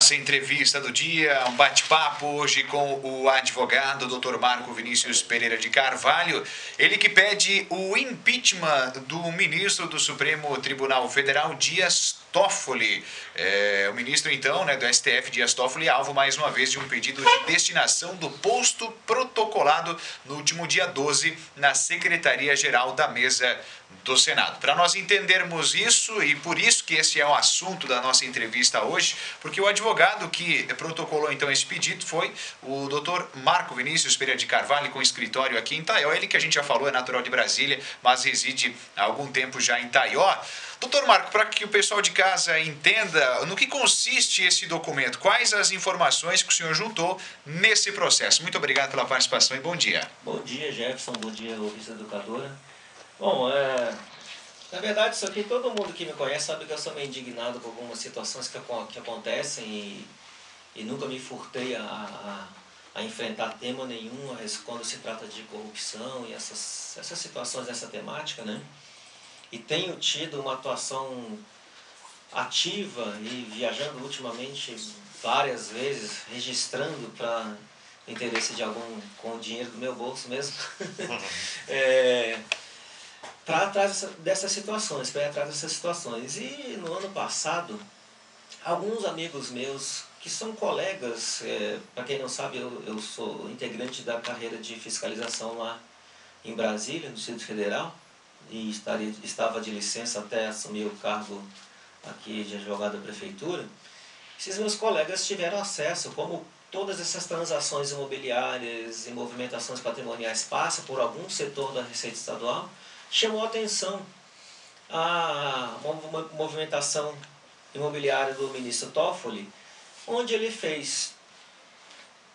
nossa entrevista do dia, um bate-papo hoje com o advogado Dr. Marco Vinícius Pereira de Carvalho, ele que pede o impeachment do ministro do Supremo Tribunal Federal, Dias Toffoli. O ministro, então, do STF, Dias Toffoli, alvo mais uma vez de um pedido de destinação do posto protocolado no último dia 12 na Secretaria-Geral da Mesa do Senado. Para nós entendermos isso, e por isso que esse é o assunto da nossa entrevista hoje, porque o advogado que protocolou então esse pedido foi o Dr. Marco Vinícius Pereira de Carvalho, com escritório aqui em Taió. Ele que a gente já falou é natural de Brasília, mas reside há algum tempo já em Taió. Doutor Marco, para que o pessoal de casa entenda no que consiste esse documento, quais as informações que o senhor juntou nesse processo. Muito obrigado pela participação e bom dia. Bom dia, Jefferson. Bom dia, ouvinte educadora. Bom, na verdade, isso aqui, todo mundo que me conhece sabe que eu sou meio indignado com algumas situações que acontecem e nunca me furtei a enfrentar tema nenhum quando se trata de corrupção e essas situações dessa temática, né? E tenho tido uma atuação ativa e viajando ultimamente várias vezes, registrando para interesse de algum, com o dinheiro do meu bolso mesmo, para atrás dessas situações, E no ano passado, alguns amigos meus, que são colegas, para quem não sabe, eu sou integrante da carreira de fiscalização lá em Brasília, no Distrito Federal, e estava de licença até assumir o cargo aqui de advogado da prefeitura. Esses meus colegas tiveram acesso, como todas essas transações imobiliárias e movimentações patrimoniais passam por algum setor da Receita Estadual, chamou a atenção a movimentação imobiliária do ministro Toffoli, onde ele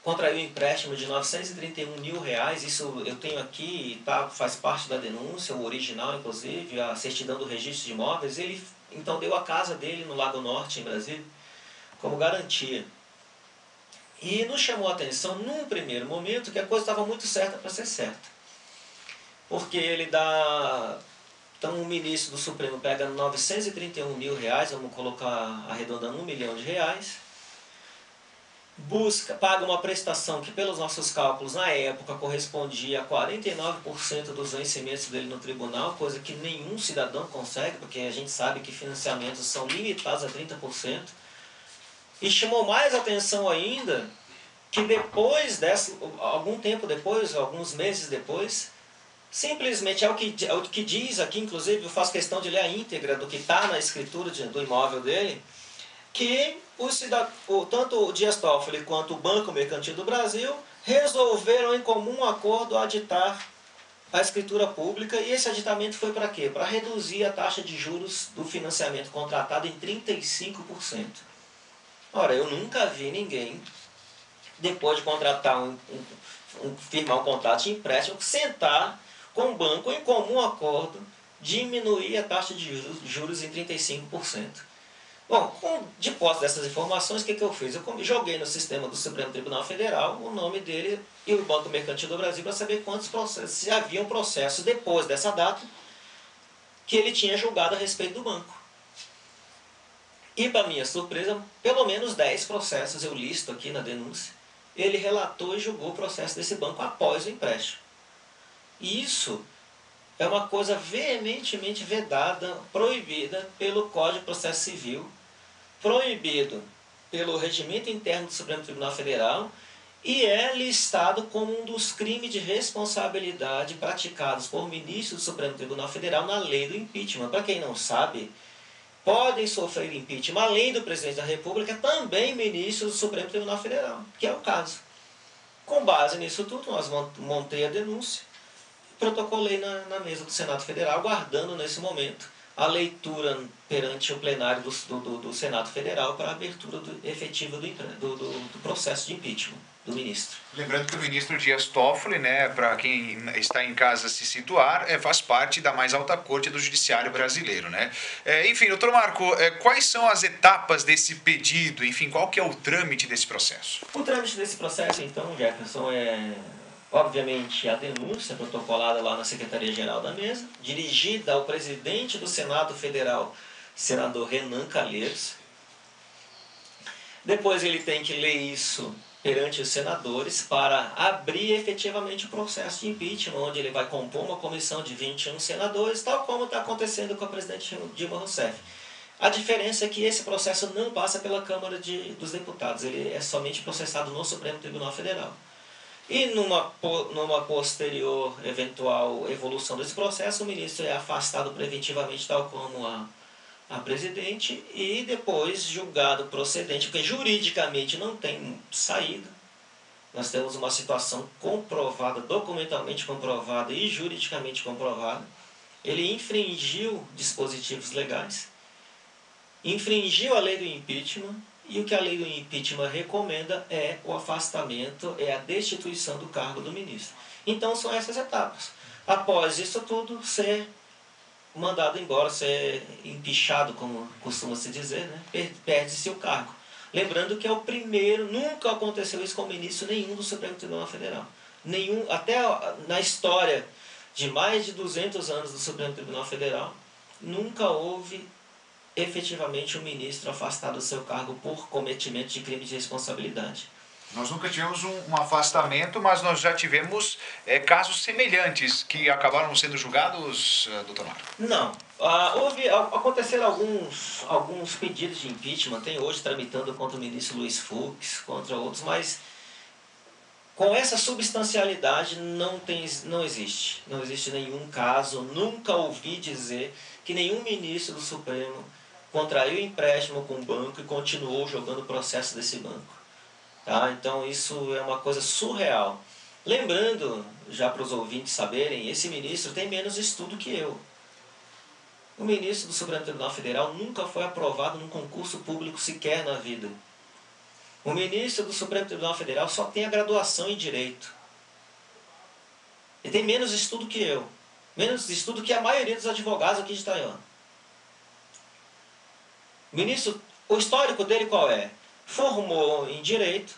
contraiu um empréstimo de R$931 mil, isso eu tenho aqui, faz parte da denúncia, o original inclusive, a certidão do registro de imóveis. Ele então deu a casa dele no Lago Norte, em Brasília, como garantia. E nos chamou a atenção, num primeiro momento, que a coisa estava muito certa para ser certa. Porque ele dá... Então o ministro do Supremo pega R$931 mil, vamos colocar arredondando R$1 milhão, paga uma prestação que, pelos nossos cálculos, na época, correspondia a 49% dos vencimentos dele no tribunal, coisa que nenhum cidadão consegue, porque a gente sabe que financiamentos são limitados a 30%. E chamou mais atenção ainda que depois algum tempo depois, alguns meses depois, simplesmente é o que diz aqui, inclusive eu faço questão de ler a íntegra do que está na escritura do imóvel dele, que tanto o Dias Toffoli quanto o Banco Mercantil do Brasil resolveram em comum acordo aditar a escritura pública. E esse aditamento foi para quê? Para reduzir a taxa de juros do financiamento contratado em 35%. Ora, eu nunca vi ninguém, depois de contratar firmar um contrato de empréstimo, sentar com o banco em comum acordo, diminuir a taxa de juros em 35%. Bom, de posse dessas informações, o que eu fiz? Eu joguei no sistema do Supremo Tribunal Federal o nome dele e o Banco Mercantil do Brasil para saber quantos processos, se haviam processos depois dessa data que ele tinha julgado a respeito do banco. E, para minha surpresa, pelo menos 10 processos, eu listo aqui na denúncia, ele relatou e julgou o processo desse banco após o empréstimo. E isso é uma coisa veementemente vedada, proibida pelo Código de Processo Civil, proibido pelo Regimento Interno do Supremo Tribunal Federal e é listado como um dos crimes de responsabilidade praticados por ministros do Supremo Tribunal Federal na lei do impeachment. Para quem não sabe, podem sofrer impeachment, além do presidente da República, também ministros do Supremo Tribunal Federal, que é o caso. Com base nisso tudo, nós montei a denúncia, protocolei na mesa do Senado Federal, aguardando nesse momento a leitura perante o plenário do Senado Federal para a abertura efetiva do processo de impeachment do ministro. Lembrando que o ministro Dias Toffoli, para quem está em casa se situar, faz parte da mais alta corte do judiciário brasileiro, Enfim, doutor Marco, quais são as etapas desse pedido? Enfim, qual que é o trâmite desse processo? O trâmite desse processo, então, Jefferson, obviamente, a denúncia protocolada lá na Secretaria-Geral da Mesa, dirigida ao presidente do Senado Federal, senador Renan Calheiros. Depois ele tem que ler isso perante os senadores para abrir efetivamente o processo de impeachment, onde ele vai compor uma comissão de 21 senadores, tal como está acontecendo com a presidente Dilma Rousseff. A diferença é que esse processo não passa pela Câmara dos Deputados, ele é somente processado no Supremo Tribunal Federal. E numa posterior eventual evolução desse processo, o ministro é afastado preventivamente, tal como a presidente, e depois julgado procedente, porque juridicamente não tem saída. Nós temos uma situação comprovada, documentalmente comprovada e juridicamente comprovada. Ele infringiu dispositivos legais, infringiu a lei do impeachment, e o que a lei do impeachment recomenda é o afastamento, é a destituição do cargo do ministro. Então são essas etapas. Após isso tudo, ser mandado embora, ser empichado, como costuma se dizer, né? Perde-se o cargo. Lembrando que é o primeiro, nunca aconteceu isso com ministro nenhum do Supremo Tribunal Federal. Nenhum, até na história de mais de 200 anos do Supremo Tribunal Federal, nunca houve efetivamente um ministro afastado do seu cargo por cometimento de crime de responsabilidade. Nós nunca tivemos um afastamento, mas nós já tivemos casos semelhantes que acabaram sendo julgados, doutor Marco? Não. Aconteceram alguns pedidos de impeachment, tem hoje tramitando contra o ministro Luiz Fux, contra outros, mas com essa substancialidade não existe. Não existe nenhum caso, nunca ouvi dizer que nenhum ministro do Supremo contraiu empréstimo com o banco e continuou jogando o processo desse banco. Tá? Então isso é uma coisa surreal. Lembrando, já para os ouvintes saberem, esse ministro tem menos estudo que eu. O ministro do Supremo Tribunal Federal nunca foi aprovado num concurso público sequer na vida. O ministro do Supremo Tribunal Federal só tem a graduação em Direito. Ele tem menos estudo que eu. Menos estudo que a maioria dos advogados aqui de Itaió. O histórico dele qual é? Formou em Direito,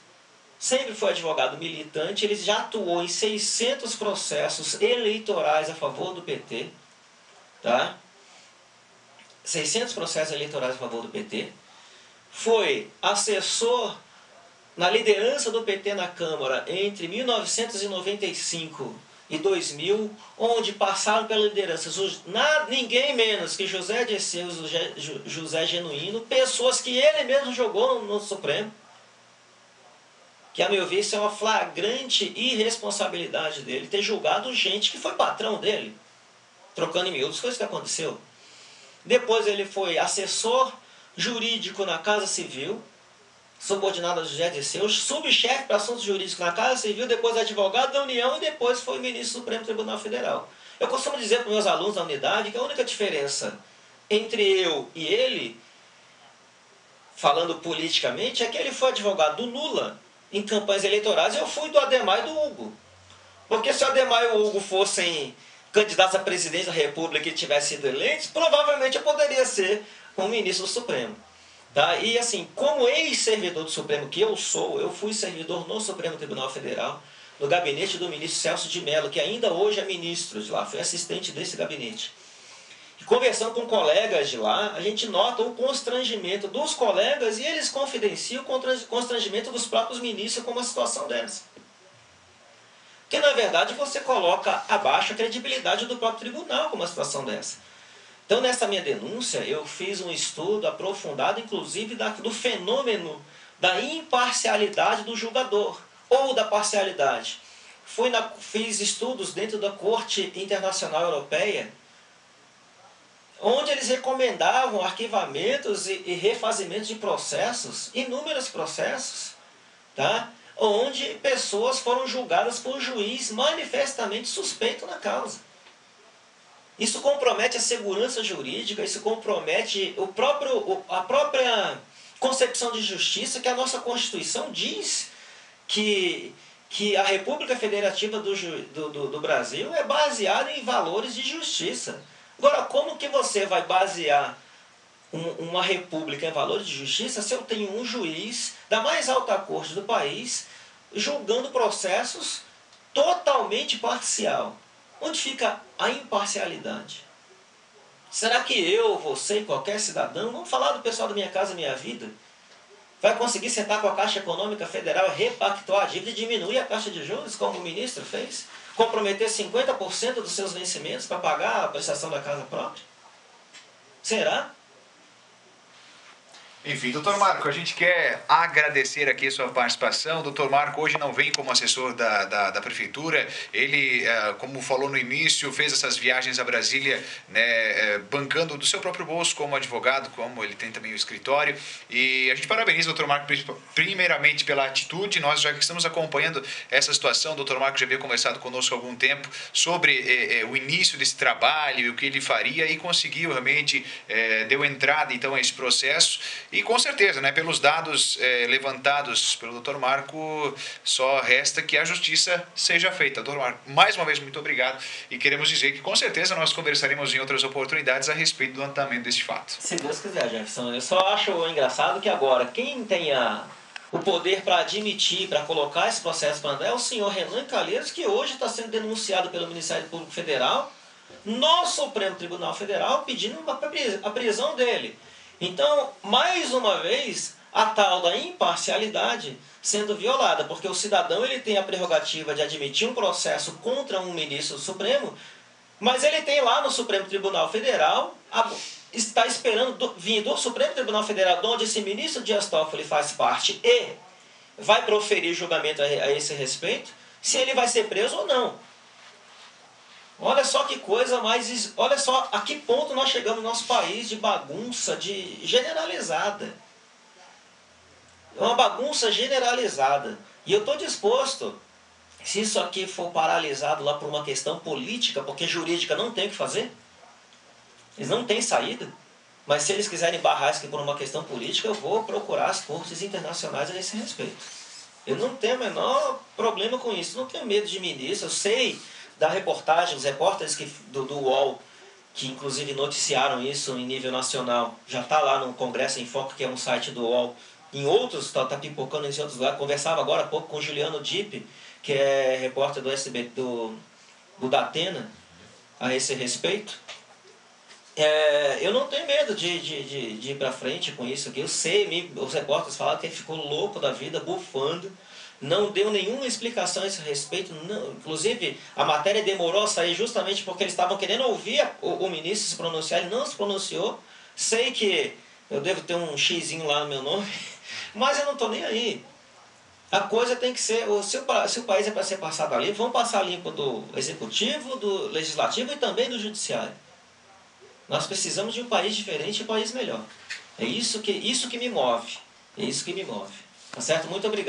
sempre foi advogado militante, ele já atuou em 600 processos eleitorais a favor do PT, tá? 600 processos eleitorais a favor do PT, foi assessor na liderança do PT na Câmara entre 1995 e 2000, onde passaram pela liderança ninguém menos que José Dirceu e José Genuíno, pessoas que ele mesmo jogou no Supremo, que a meu ver isso é uma flagrante irresponsabilidade dele, ter julgado gente que foi patrão dele, trocando em miúdos, coisas que aconteceu. Depois ele foi assessor jurídico na Casa Civil, subordinado a José Dirceu, subchefe para assuntos jurídicos na Casa Civil, depois advogado da União e depois foi ministro do Supremo Tribunal Federal. Eu costumo dizer para os meus alunos da unidade que a única diferença entre eu e ele, falando politicamente, é que ele foi advogado do Lula em campanhas eleitorais e eu fui do Adhemar e do Hugo. Porque se o Adhemar e o Hugo fossem candidatos a presidente da República e tivessem sido eleitos, provavelmente eu poderia ser um ministro do Supremo. Tá? E assim, como ex-servidor do Supremo que eu sou, eu fui servidor no Supremo Tribunal Federal, no gabinete do ministro Celso de Mello, que ainda hoje é ministro de lá, foi assistente desse gabinete. E conversando com colegas de lá, a gente nota o constrangimento dos colegas e eles confidenciam o constrangimento dos próprios ministros com uma situação dessa. Porque, na verdade, você coloca abaixo a credibilidade do próprio tribunal com uma situação dessa. Então, nessa minha denúncia, eu fiz um estudo aprofundado, inclusive, do fenômeno da imparcialidade do julgador, ou da parcialidade. Fiz estudos dentro da Corte Internacional Europeia, onde eles recomendavam arquivamentos e refazimentos de processos, inúmeros processos, tá? Onde pessoas foram julgadas por um juiz manifestamente suspeito na causa. Isso compromete a segurança jurídica, isso compromete a própria concepção de justiça, que a nossa Constituição diz que a República Federativa do Brasil é baseada em valores de justiça. Agora, como que você vai basear uma república em valores de justiça se eu tenho um juiz da mais alta corte do país julgando processos totalmente parcial? Onde fica a imparcialidade? Será que eu, você e qualquer cidadão, vamos falar do pessoal da Minha Casa Minha Vida, Vai conseguir sentar com a Caixa Econômica Federal, repactuar a dívida e diminuir a taxa de juros, como o ministro fez? Comprometer 50% dos seus vencimentos para pagar a prestação da casa própria? Será? Enfim, doutor Marco, a gente quer agradecer aqui a sua participação. Doutor Marco hoje não vem como assessor da prefeitura. Ele, como falou no início, fez essas viagens a Brasília, né, bancando do seu próprio bolso como advogado, como ele tem também o escritório. E a gente parabeniza o doutor Marco primeiramente pela atitude. Nós já estamos acompanhando essa situação. O doutor Marco já veio conversado conosco há algum tempo sobre o início desse trabalho e o que ele faria e conseguiu realmente, deu entrada então a esse processo. E com certeza, né, pelos dados levantados pelo Dr. Marco, só resta que a justiça seja feita. Dr. Marco, mais uma vez, muito obrigado. E queremos dizer que com certeza nós conversaremos em outras oportunidades a respeito do andamento deste fato. Se Deus quiser, Jefferson. Eu só acho engraçado que agora, quem tem o poder para admitir, para colocar esse processo para andar, é o senhor Renan Calheiros, que hoje está sendo denunciado pelo Ministério Público Federal no Supremo Tribunal Federal, pedindo a prisão dele. Então, mais uma vez, a tal da imparcialidade sendo violada, porque o cidadão ele tem a prerrogativa de admitir um processo contra um ministro do Supremo, mas ele tem lá no Supremo Tribunal Federal, está esperando vir do Supremo Tribunal Federal, de onde esse ministro Dias Toffoli faz parte, e vai proferir julgamento a esse respeito, se ele vai ser preso ou não. Olha só que coisa mais... Olha só a que ponto nós chegamos no nosso país de bagunça generalizada. É uma bagunça generalizada. E eu estou disposto, se isso aqui for paralisado lá por uma questão política, porque jurídica não tem o que fazer, eles não têm saída, mas se eles quiserem barrar isso aqui por uma questão política, eu vou procurar as cortes internacionais a esse respeito. Eu não tenho o menor problema com isso, não tenho medo de ministro, eu sei... da reportagem, os repórteres do UOL, que inclusive noticiaram isso em nível nacional, já está lá no Congresso em Foco, que é um site do UOL, em outros, está pipocando em outros lugares. Conversava agora há pouco com o Juliano Dipp, que é repórter do SB, do Datena, a esse respeito. Eu não tenho medo de ir para frente com isso aqui. Eu sei, os repórteres falaram que ele ficou louco da vida, bufando. Não deu nenhuma explicação a esse respeito. Não. Inclusive, a matéria demorou a sair justamente porque eles estavam querendo ouvir o ministro se pronunciar. Ele não se pronunciou. Sei que eu devo ter um xizinho lá no meu nome, mas eu não estou nem aí. A coisa tem que ser... Se o país é para ser passado ali, vamos passar limpo do executivo, do legislativo e também do judiciário. Nós precisamos de um país diferente e um país melhor. É isso que me move. É isso que me move. Tá certo? Muito obrigado.